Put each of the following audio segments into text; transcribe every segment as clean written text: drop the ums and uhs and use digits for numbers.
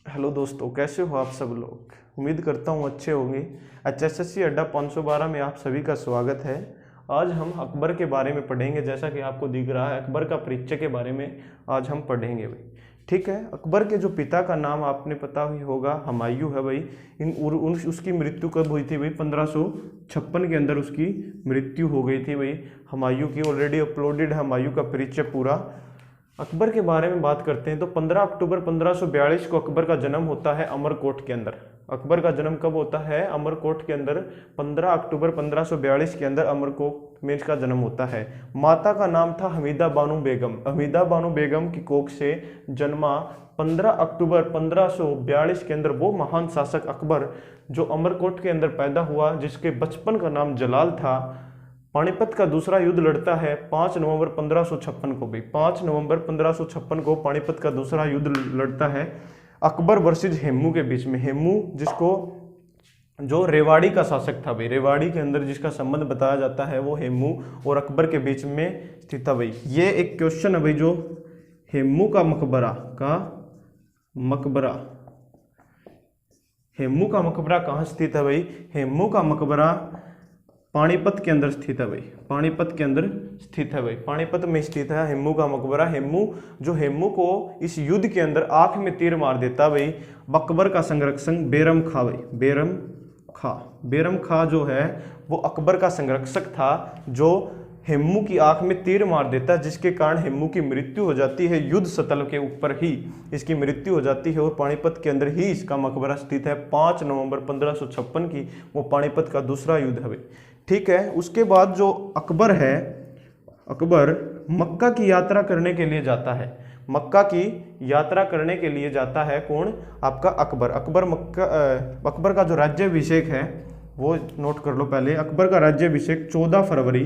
Hello दोस्तों, कैसे हो आप सब लोग। उम्मीद करता हूँ अच्छे होंगे। HSSC अड्डा 512 में आप सभी का स्वागत है। आज हम अकबर के बारे में पढ़ेंगे। जैसा कि आपको दिख रहा है, अकबर का परिचय के बारे में आज हम पढ़ेंगे भाई। ठीक है। अकबर के जो पिता का नाम आपने पता ही होगा, हुमायूं है भाई। उसकी मृत्यु कब हुई थी भाई? 1556 के अंदर उसकी मृत्यु हो गई थी भाई हुमायूं की। ऑलरेडी अपलोडेड है हुमायूं का परिचय पूरा। अकबर के बारे में बात करते हैं तो 15 अक्टूबर 1542 को अकबर का जन्म होता है अमरकोट के अंदर। अकबर का जन्म कब होता है? अमरकोट के अंदर 15 अक्टूबर 1542 के अंदर अमरकोट में इसका जन्म होता है। माता का नाम था हमीदा बानो बेगम। हमीदा बानो बेगम की कोख से जन्मा 15 अक्टूबर 1542 के अंदर वो महान शासक अकबर जो अमरकोट के अंदर पैदा हुआ, जिसके बचपन का नाम जलाल था। पानीपत का दूसरा युद्ध लड़ता है 5 नवंबर 1556 को भी। 5 नवंबर 1556 को पानीपत का दूसरा युद्ध लड़ता है अकबर वर्सेज हेमू के बीच में। हेमू जिसको जो रेवाड़ी का शासक था भाई, रेवाड़ी के अंदर जिसका संबंध बताया जाता है, वो हेमू और अकबर के बीच में स्थित था भाई। ये एक क्वेश्चन है भाई, जो हेमू का मकबरा हेमू का मकबरा कहाँ स्थित है भाई? हेमू का मकबरा पानीपत के अंदर स्थित है भाई। पानीपत के अंदर स्थित है भाई। पानीपत में स्थित है हेमू का मकबरा। हेमू को इस युद्ध के अंदर आंख में तीर मार देता भाई अकबर का संरक्षक बेरम खा भाई। बेरम खा जो है वो अकबर का संरक्षक था, जो हेमू की आंख में तीर मार देता, जिसके कारण हेमू की मृत्यु हो जाती है। युद्ध स्थल के ऊपर ही इसकी मृत्यु हो जाती है और पानीपत के अंदर ही इसका मकबरा स्थित है। 5 नवंबर 1556 की वो पानीपत का दूसरा युद्ध है भाई। ठीक है। उसके बाद जो अकबर है, अकबर मक्का की यात्रा करने के लिए जाता है। मक्का की यात्रा करने के लिए जाता है कौन? आपका अकबर। अकबर का जो राज्याभिषेक है वो नोट कर लो पहले। अकबर का राज्याभिषेक 14 फरवरी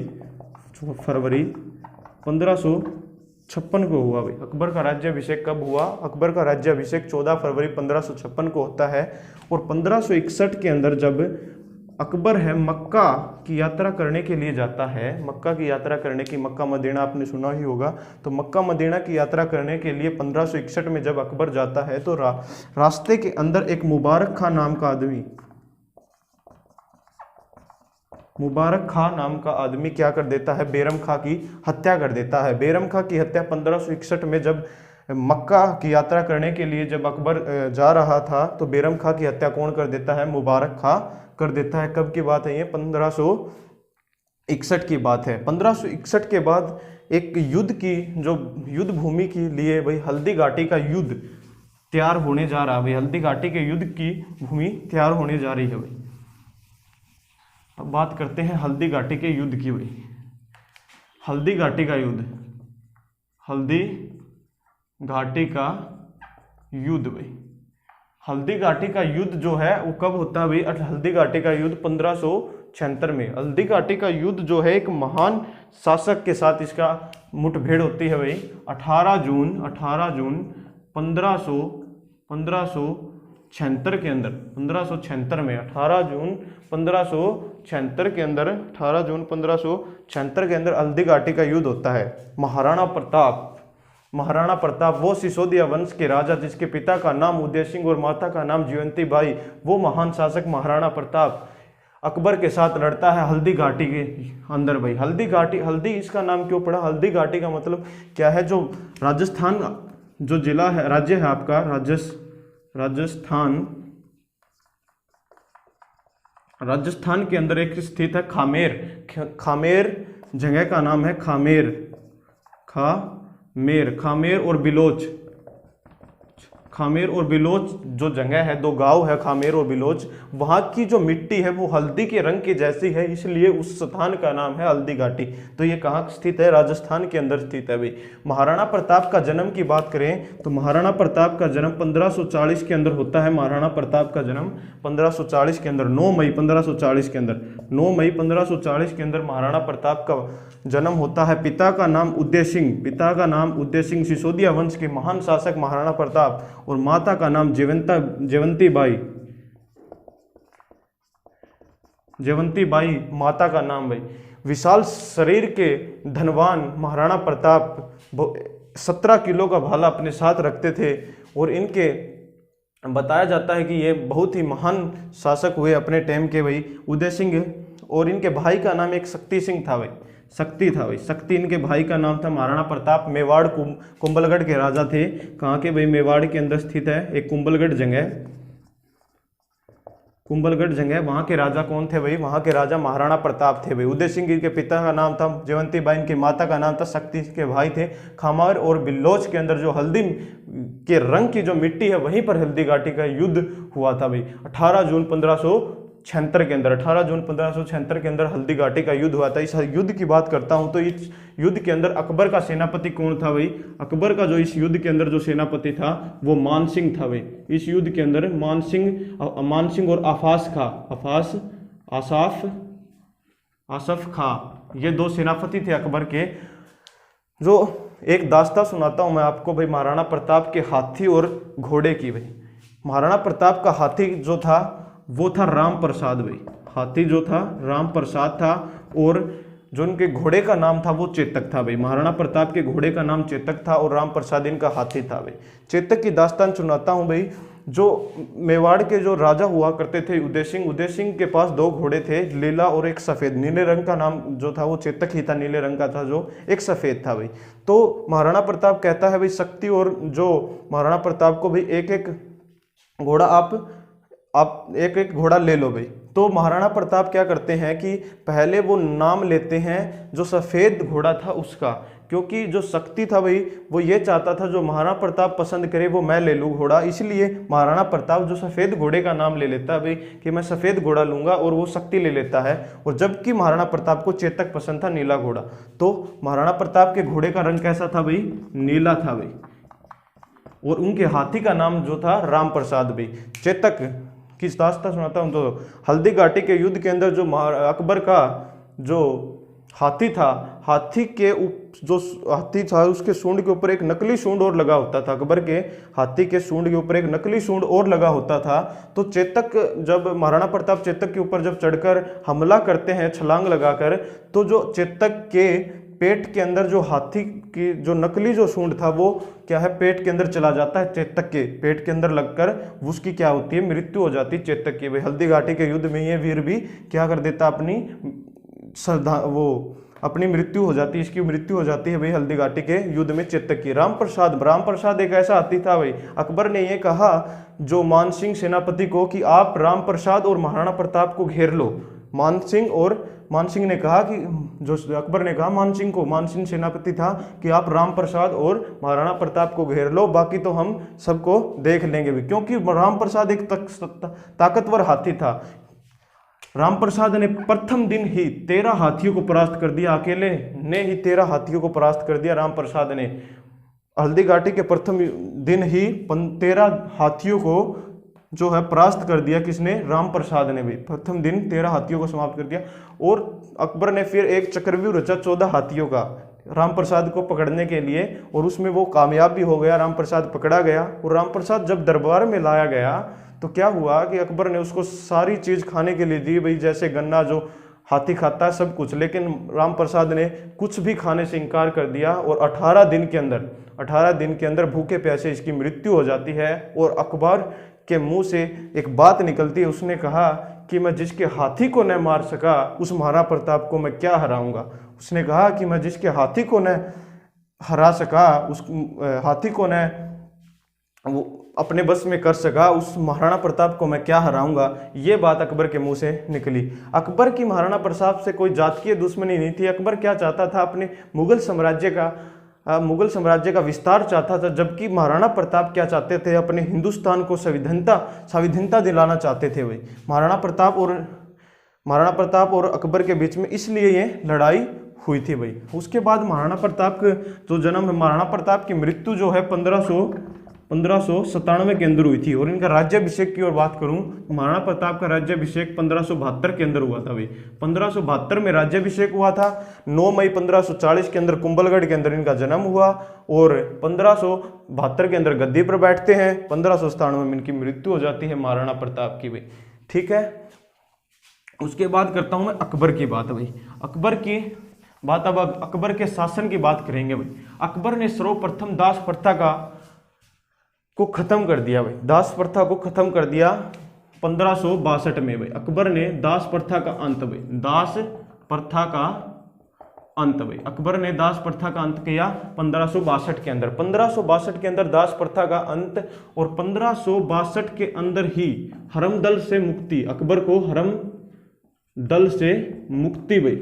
1556 को हुआ भाई। अकबर का राज्याभिषेक कब हुआ? अकबर का राज्याभिषेक 14 फरवरी 1556 को होता है। और 1561 के अंदर जब अकबर है मक्का की यात्रा करने के लिए जाता है, मक्का की यात्रा करने की, मक्का मदीना आपने सुना ही होगा, तो मक्का मदीना की यात्रा करने के लिए 1561 में जब अकबर जाता है तो रास्ते के अंदर एक मुबारक खां नाम का आदमी क्या कर देता है? बेरम खां की हत्या कर देता है। बेरम खां की हत्या 1561 में जब मक्का की यात्रा करने के लिए जब अकबर जा रहा था तो बेरम खां की हत्या कौन कर देता है? मुबारक खां कर देता है। कब की बात है ये? 1561 की बात है। 1561 के बाद एक युद्ध की जो युद्ध भूमि के लिए भाई हल्दी घाटी का युद्ध तैयार होने जा रहा है भाई। हल्दी घाटी के युद्ध की भूमि तैयार होने जा रही है भाई। अब बात करते हैं हल्दी घाटी के युद्ध की भाई। हल्दी घाटी का युद्ध भाई। हल्दी घाटी का युद्ध जो है वो कब होता है भाई? हल्दी घाटी का युद्ध 1576 में। हल्दी घाटी का युद्ध जो है एक महान शासक के साथ इसका मुठभेड़ होती है भाई। 18 जून 1576 के अंदर, 1576 में 18 जून 1576 के अंदर, 18 जून 1576 के अंदर हल्दी घाटी का युद्ध होता है। महाराणा प्रताप वो सिसोदिया वंश के राजा, जिसके पिता का नाम उदय सिंह और माता का नाम जीवंती बाई, वो महान शासक महाराणा प्रताप अकबर के साथ लड़ता है हल्दी घाटी के अंदर भाई। हल्दी इसका नाम क्यों पड़ा? हल्दी घाटी का मतलब क्या है? जो राजस्थान जो जिला है, राज्य है आपका राजस्थान के अंदर एक स्थित है खामेर जगह का नाम है खामेर और बिलोच जो जगह है, दो गांव है खामेर और बिलोच। वहां की जो मिट्टी है वो हल्दी के रंग की जैसी है, इसलिए उस स्थान का नाम है हल्दी घाटी। तो ये कहाँ स्थित है? राजस्थान के अंदर स्थित है भाई। महाराणा प्रताप का जन्म की बात करें तो महाराणा प्रताप का जन्म 1540 के अंदर होता है। महाराणा प्रताप का जन्म 1540 के अंदर 9 मई 1540 के अंदर महाराणा प्रताप का जन्म होता है। पिता का नाम उदय सिंह सिसोदिया वंश के महान शासक महाराणा प्रताप, और माता का नाम जयवंती बाई माता का नाम भाई। विशाल शरीर के धनवान महाराणा प्रताप 17 किलो का भाला अपने साथ रखते थे, और इनके बताया जाता है कि ये बहुत ही महान शासक हुए अपने टाइम के भाई उदय सिंह, और इनके भाई का नाम एक शक्ति सिंह था भाई, शक्ति था भाई, शक्ति इनके भाई का नाम था। महाराणा प्रताप मेवाड़ कुंभलगढ़ के राजा थे। कहाँ के भाई? मेवाड़ के अंदर स्थित है एक कुंभलगढ़ जगह, कुंभलगढ़ जगह। वहाँ के राजा कौन थे भाई? वहाँ के राजा महाराणा प्रताप थे भाई। उदय सिंह के पिता का नाम था जयवंती बाई, इनकी माता का नाम था शक्ति, के भाई थे खामार और बिल्लोच के अंदर जो हल्दी के रंग की जो मिट्टी है वहीं पर हल्दी घाटी का युद्ध हुआ था भाई 18 जून 1576 के अंदर। 18 जून 1576 के अंदर हल्दी घाटी का युद्ध हुआ था। इस युद्ध की बात करता हूं तो इस युद्ध के अंदर अकबर का सेनापति कौन था भाई? अकबर का जो इस युद्ध के अंदर जो सेनापति था वो मान सिंह था भाई। इस युद्ध के अंदर मान सिंह और आसफ खां ये दो सेनापति थे अकबर के। जो एक दास्तां सुनाता हूं मैं आपको भाई महाराणा प्रताप के हाथी और घोड़े की भाई। महाराणा प्रताप का हाथी जो था वो था राम प्रसाद भाई, हाथी जो था राम प्रसाद था, और जो उनके घोड़े का नाम था वो चेतक था भाई। महाराणा प्रताप के घोड़े का नाम चेतक था और राम प्रसाद इनका हाथी था भाई। चेतक की दास्तान सुनाता हूं भाई। जो मेवाड़ के जो राजा हुआ करते थे उदय सिंह के पास दो घोड़े थे, नीला और एक सफेद। नीले रंग का नाम जो था वो चेतक ही था, नीले रंग का था, जो एक सफेद था भाई। तो महाराणा प्रताप कहता है भाई शक्ति और जो महाराणा प्रताप को भाई एक एक घोड़ा आप एक एक घोड़ा ले लो भाई। तो महाराणा प्रताप क्या करते हैं कि पहले वो नाम लेते हैं जो सफेद घोड़ा था उसका, क्योंकि जो शक्ति था भाई वो ये चाहता था जो महाराणा प्रताप पसंद करे वो मैं ले लूँ घोड़ा, इसलिए महाराणा प्रताप जो सफेद घोड़े का नाम ले लेता है भाई कि मैं सफेद घोड़ा लूंगा, और वो शक्ति ले लेता है। और जबकि महाराणा प्रताप को चेतक पसंद था, नीला घोड़ा। तो महाराणा प्रताप के घोड़े का रंग कैसा था भाई? नीला था भाई, और उनके हाथी का नाम जो था राम प्रसाद भाई। चेतक की दास्तां सुनाता हूं तो हल्दी घाटी के युद्ध के अंदर जो अकबर का जो हाथी था, हाथी था उसके सूंड के ऊपर एक नकली सूंड और लगा होता था। अकबर के हाथी के सूंड के ऊपर एक नकली सूंड और लगा होता था। तो चेतक जब महाराणा प्रताप चेतक के ऊपर जब चढ़कर हमला करते हैं छलांग लगाकर, तो जो चेतक के पेट के अंदर जो हाथी की जो नकली जो सूंड था वो क्या है पेट के अंदर चला जाता है, चेतक के पेट के अंदर लगकर उसकी क्या होती है मृत्यु हो जाती है चेतक की भाई। हल्दी घाटी के युद्ध में ये वीर भी क्या कर देता अपनी मृत्यु हो जाती है, इसकी मृत्यु हो जाती है भाई हल्दी घाटी के युद्ध में चेतक की। राम प्रसाद एक ऐसा हाथी था भाई। अकबर ने ये कहा जो मान सिंह सेनापति को कि आप राम प्रसाद और महाराणा प्रताप को घेर लो। मान सिंह ने कहा कि जो अकबर ने कहा मान सिंह सेनापति था कि आप राम प्रसाद और महाराणा प्रताप को घेर लो, बाकी तो हम सबको देख लेंगे भी, क्योंकि राम प्रसाद एक ताकतवर हाथी था। राम प्रसाद ने प्रथम दिन ही 13 हाथियों को परास्त कर दिया, अकेले ने ही 13 हाथियों को परास्त कर दिया राम प्रसाद ने। हल्दी घाटी के प्रथम दिन ही 13 हाथियों को जो है परास्त कर दिया। किसने? राम प्रसाद ने भी प्रथम दिन 13 हाथियों को समाप्त कर दिया। और अकबर ने फिर एक चक्रव्यूह रचा 14 हाथियों का राम प्रसाद को पकड़ने के लिए, और उसमें वो कामयाब भी हो गया, राम प्रसाद पकड़ा गया। और राम प्रसाद जब दरबार में लाया गया तो क्या हुआ कि अकबर ने उसको सारी चीज़ खाने के लिए दी भाई, जैसे गन्ना जो हाथी खाता है सब कुछ, लेकिन राम प्रसाद ने कुछ भी खाने से इनकार कर दिया। और 18 दिन के अंदर भूखे प्यासे इसकी मृत्यु हो जाती है। और अकबर के मुंह से एक बात निकलती है, उसने कहा कि मैं जिसके हाथी को न मार सका उस महाराणा प्रताप को मैं क्या हराऊंगा। उसने कहा कि मैं जिसके हाथी को न हरा सका, उस हाथी को न वो अपने बस में कर सका, उस महाराणा प्रताप को मैं क्या हराऊंगा। ये बात अकबर के मुंह से निकली। अकबर की महाराणा प्रताप से कोई जातीय दुश्मनी नहीं थी। अकबर क्या चाहता था? अपने मुगल साम्राज्य का विस्तार चाहता था, जबकि महाराणा प्रताप क्या चाहते थे? अपने हिंदुस्तान को संविधानता दिलाना चाहते थे भाई। महाराणा प्रताप और अकबर के बीच में इसलिए ये लड़ाई हुई थी भाई। उसके बाद महाराणा प्रताप का जो जन्म है, महाराणा प्रताप की मृत्यु जो है 1597 के अंदर हुई थी। और इनका राज्याभिषेक की ओर बात करूं, महाराणा प्रताप का राज्याभिषेक 1572 के अंदर हुआ था भाई। 1572 में राज्याभिषेक हुआ था। 9 मई 1540 के अंदर कुंभलगढ़ के अंदर इनका जन्म हुआ, और 1572 के अंदर गद्दी पर बैठते हैं। 1597 में इनकी मृत्यु हो जाती है महाराणा प्रताप की भाई। ठीक है, उसके बाद करता हूं मैं अकबर की बात भाई। अकबर की बात, अब अकबर के शासन की बात करेंगे भाई। अकबर ने सर्वप्रथम दास प्रथा का को खत्म कर दिया भाई, दास प्रथा को खत्म कर दिया 1562 में भाई। अकबर ने दास प्रथा का अंत भाई, दास प्रथा का अंत भाई, अकबर ने दास प्रथा का अंत किया 1562 के अंदर। 1562 के अंदर दास प्रथा का अंत, और 1562 के अंदर ही हरमदल से मुक्ति, अकबर को हरमदल से मुक्ति भाई,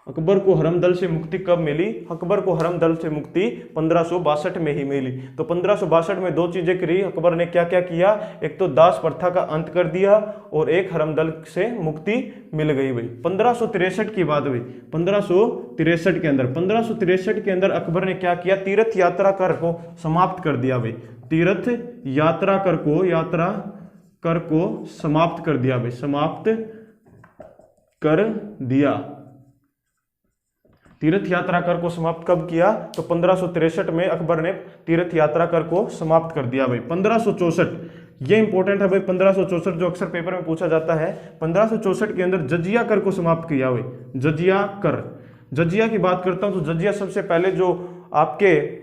अकबर को हरमदल से मुक्ति कब मिली? अकबर को हरमदल से मुक्ति 1562 में ही मिली। तो 1562 में दो चीजें करी अकबर ने, क्या क्या किया? एक तो दास प्रथा का अंत कर दिया और एक हरमदल से मुक्ति मिल गई भाई। 1563 की बात हुई, 1563 के अंदर, 1563 के अंदर अकबर ने क्या किया? तीर्थ यात्रा कर को समाप्त कर दिया भाई, तीर्थ यात्रा कर को समाप्त कर दिया भाई, समाप्त कर दिया। तीर्थ यात्रा कर को समाप्त कब किया? तो 1563 में अकबर ने तीर्थ यात्रा कर को समाप्त कर दिया भाई। 1564 ये इंपॉर्टेंट है भाई, 1564 जो अक्सर पेपर में पूछा जाता है। 1564 के अंदर जजिया कर को समाप्त किया भाई, जजिया कर। जजिया की बात करता हूं तो जजिया सबसे पहले जो आपके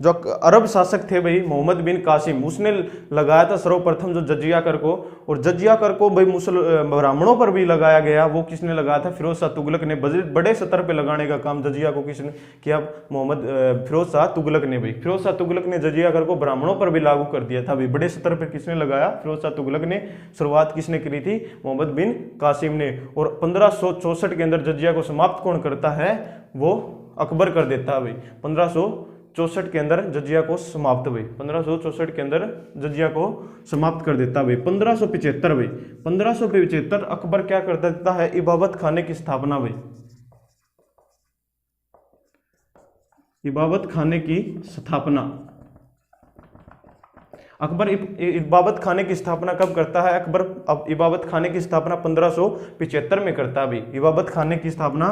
जो अरब शासक थे भाई मोहम्मद बिन कासिम, उसने लगाया था सर्वप्रथम जो जजिया कर को। और जजिया कर को भाई ब्राह्मणों पर भी लगाया गया। वो किसने लगाया था? फिरोज शाह तुगलक ने। बड़े स्तर पे लगाने का काम जजिया को किसने किया? फिरोज शाह तुगलक ने भाई। फिरोज शाह तुगलक ने जजिया कर को ब्राह्मणों पर भी लागू कर दिया था भाई, बड़े स्तर पर किसने लगाया? फिरोज शाह तुगलक ने। शुरुआत किसने करी थी? मोहम्मद बिन कासिम ने। और 1564 के अंदर जजिया को समाप्त कौन करता है? वो अकबर कर देता है भाई। 1564 के अंदर जजिया को समाप्त भाई, 1564 के अंदर जजिया को समाप्त कर देता भाई। 1575 भाई, 1575 अकबर क्या कर देता है? इबादत खाने की स्थापना भाई, इबादत खाने की स्थापना। अकबर इबादत खाने की स्थापना कब करता है? अकबर अब इबादत खाने की स्थापना 1575 में करता है भाई। इबादत खाने की स्थापना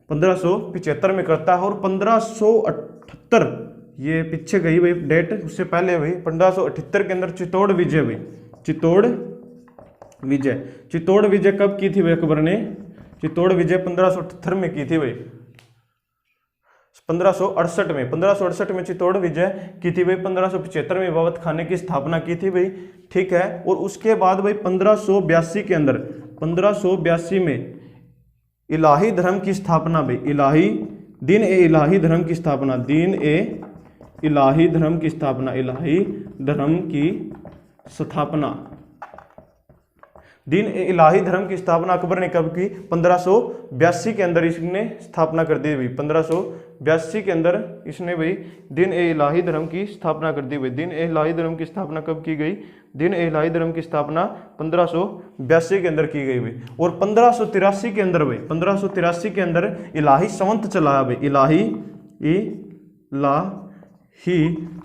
1575 में करता है। और 1578, ये पीछे गई भाई डेट, उससे पहले भाई 1578 के अंदर चित्तौड़ विजय भाई, चित्तौड़ विजय। चित्तौड़ विजय कब की थी भाई अकबर ने? चित्तौड़ विजय 1578 में की थी भाई, 1568 में, 1568 में चित्तौड़ विजय की थी भाई। 1575 में इबादत खाने की स्थापना की थी भाई, ठीक है। और उसके बाद भाई 1582 के अंदर, 1582 में इलाही धर्म की स्थापना भाई, इलाही दिन ए इलाही धर्म की स्थापना, दिन ए इलाही धर्म की स्थापना, इलाही धर्म की स्थापना, दिन ए इलाही धर्म की स्थापना अकबर ने कब की? 1582 के अंदर इसने स्थापना कर दी भाई। 1582 के अंदर इसने भाई दिन ए इलाही धर्म की स्थापना कर दी भाई। दिन ए इलाही धर्म की स्थापना कब की गई? दिन ए इलाही धर्म की स्थापना 1582 के अंदर की गई भाई। और 1583 के अंदर भाई, 1583 के अंदर इलाही संवत चलाया भाई, इलाही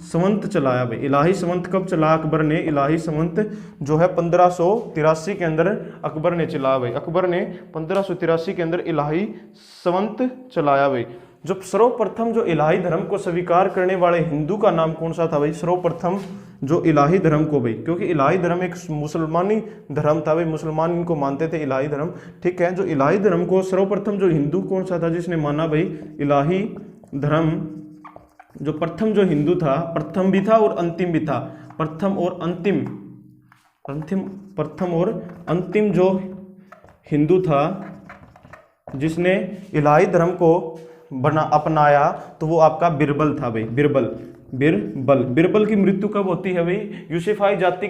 संवत चलाया भाई। इलाही संवत कब चलाया अकबर ने? इलाही संवत जो है 1583 के अंदर अकबर ने चलाया भाई। अकबर ने 1583 के अंदर इलाही संवत चलाया भाई। जो सर्वप्रथम जो इलाही धर्म को स्वीकार करने वाले हिंदू का नाम कौन सा था भाई? सर्वप्रथम जो इलाही धर्म को भाई, क्योंकि इलाही धर्म एक मुसलमानी धर्म था भाई, मुसलमान इनको मानते थे इलाही धर्म, ठीक है। जो इलाही धर्म को सर्वप्रथम जो हिंदू कौन सा था जिसने माना भाई इलाही धर्म? जो प्रथम जो हिंदू था, प्रथम भी था और अंतिम भी था, प्रथम और अंतिम जो हिंदू था जिसने इलाही धर्म को अपनाया तो वो आपका बिरबल था भाई, बिरबल की मृत्यु कब होती है भाई? यूसुफाई जाति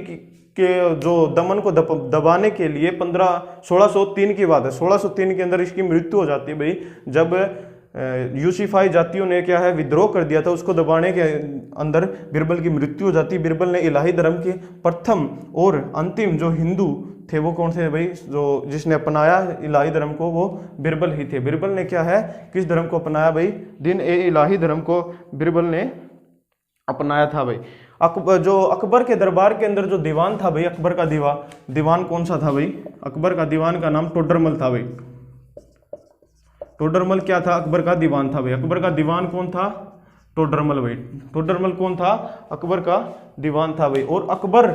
के जो दमन को दबाने के लिए 1603 की बात है, 1603 के अंदर इसकी मृत्यु हो जाती है भाई। जब यूसुफाई जातियों ने क्या है विद्रोह कर दिया था, उसको दबाने के अंदर बिरबल की मृत्यु हो जाती है। बिरबल ने इलाही धर्म के प्रथम और अंतिम जो हिंदू थे वो कौन थे भाई? जो जिसने अपनाया इलाही धर्म को वो बिरबल ही थे। बिरबल ने क्या है किस धर्म को अपनाया भाई? दिन ए इलाही धर्म को बिरबल ने अपनाया था भाई। जो अकबर के दरबार के अंदर जो दीवान था भाई, अकबर का दीवान कौन सा था भाई? अकबर का दीवान का नाम टोडरमल था भाई। टोडरमल क्या था? अकबर का दीवान था भाई। अकबर का दीवान कौन था? टोडरमल भाई। टोडरमल कौन था? अकबर का दीवान था भाई। और अकबर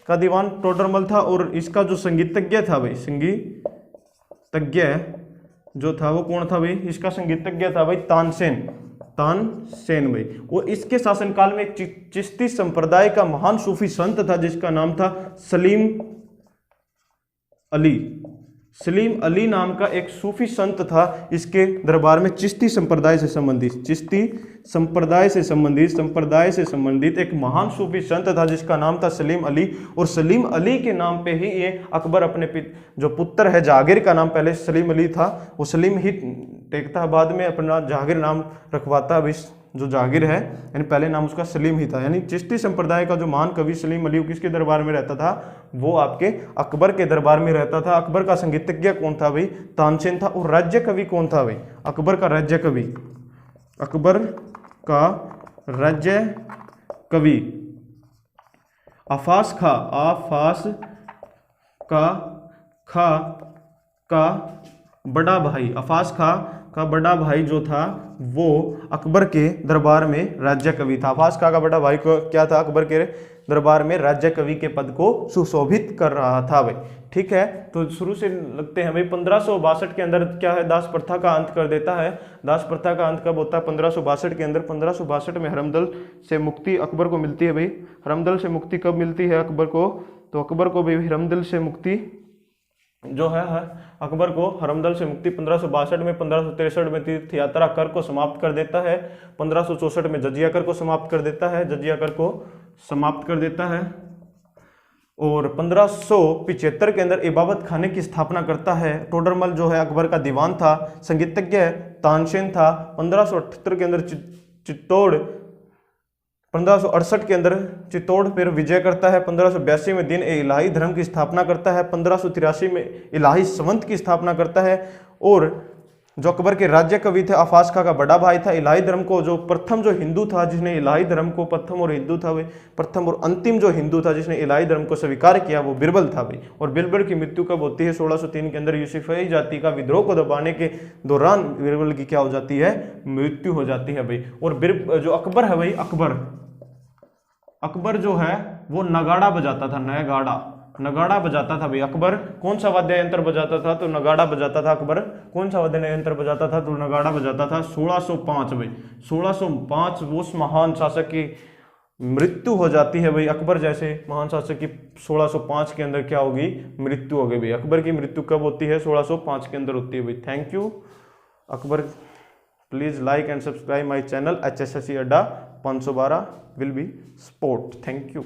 का दीवान टोडरमल था और इसका जो संगीतज्ञ था भाई, संगीतज्ञ जो था वो कौन था भाई? इसका संगीतज्ञ था भाई तानसेन। तानसेन भाई। और इसके शासनकाल में एक चिश्ती संप्रदाय का महान सूफी संत था जिसका नाम था सलीम अली। सलीम अली नाम का एक सूफी संत था। इसके दरबार में चिश्ती संप्रदाय से संबंधित एक महान सूफी संत था जिसका नाम था सलीम अली। और सलीम अली के नाम पे ही ये अकबर अपने जो पुत्र है जागिर का नाम पहले सलीम अली था, वो सलीम ही टेकता, बाद में अपना जागिर नाम रखवाता। अभी जो जागिर है यानी पहले नाम उसका सलीम ही था। यानी चिश्ती संप्रदाय का जो महान कवि सलीम अली किसके दरबार में रहता था, वो आपके अकबर के दरबार में रहता था। अकबर का संगीतज्ञ कौन था भाई, तानसेन था। और राज्य कवि कौन था भाई, अकबर का राज्य कवि आफास खां का बड़ा भाई, आफास खां का बड़ा भाई जो था वो अकबर के दरबार में राज्य कवि था। आफास खां का बड़ा भाई को क्या था, अकबर के दरबार में राज्य कवि के पद को सुशोभित कर रहा था भाई। ठीक है, तो शुरू से लगते हैं भाई। 1562 के अंदर क्या है, दास प्रथा का अंत कर देता है। दास प्रथा का अंत कब होता है, 1562 के अंदर। 1562 में हरमदल से मुक्ति अकबर को मिलती है भाई। हरमदल से मुक्ति कब मिलती है अकबर को, तो अकबर को भी हरमदल से मुक्ति जो है अकबर को हरमदल से मुक्ति 1562 में। 1563 में तीर्थ यात्रा कर को समाप्त कर देता है। 1564 में जजिया कर को समाप्त कर देता है। और 1575 के अंदर इबादत खाने की स्थापना करता है। टोडरमल जो है अकबर का दीवान था, संगीतज्ञ तानसेन था। 1578 के अंदर चित्तौड़, 1568 के अंदर चित्तौड़ पर विजय करता है। 1582 में दीन ए इलाही धर्म की स्थापना करता है। 1583 में इलाही संवत की स्थापना करता है। और जो अकबर के राज्य कवि थे आफास खां का बड़ा भाई था। इलाही धर्म को जो प्रथम जो हिंदू था जिसने इलाही धर्म को प्रथम और अंतिम जो हिंदू था जिसने इलाही धर्म को स्वीकार किया वो बिरबल था भाई। और बिरबल की मृत्यु कब होती है, 1603 के अंदर यूसुफी जाति का विद्रोह को दबाने के दौरान बिरबल की क्या हो जाती है, मृत्यु हो जाती है भाई। और जो अकबर है भाई, अकबर जो है वो नगाड़ा बजाता था, नगाड़ा बजाता था भाई। अकबर कौन सा वाद्य यंत्र बजाता था, तो नगाड़ा बजाता था। अकबर कौन सा वाद्य यंत्र बजाता था, तो नगाड़ा बजाता था। 1605 भाई, 1605 उस महान शासक की मृत्यु हो जाती है भाई। अकबर जैसे महान शासक की 1605 के अंदर क्या होगी, मृत्यु हो गई भाई। अकबर की मृत्यु कब होती है, 1605 के अंदर होती है भाई। Thank you Akbar. Please like and subscribe my channel HSSC अड्डा 512 will be sport. Thank you.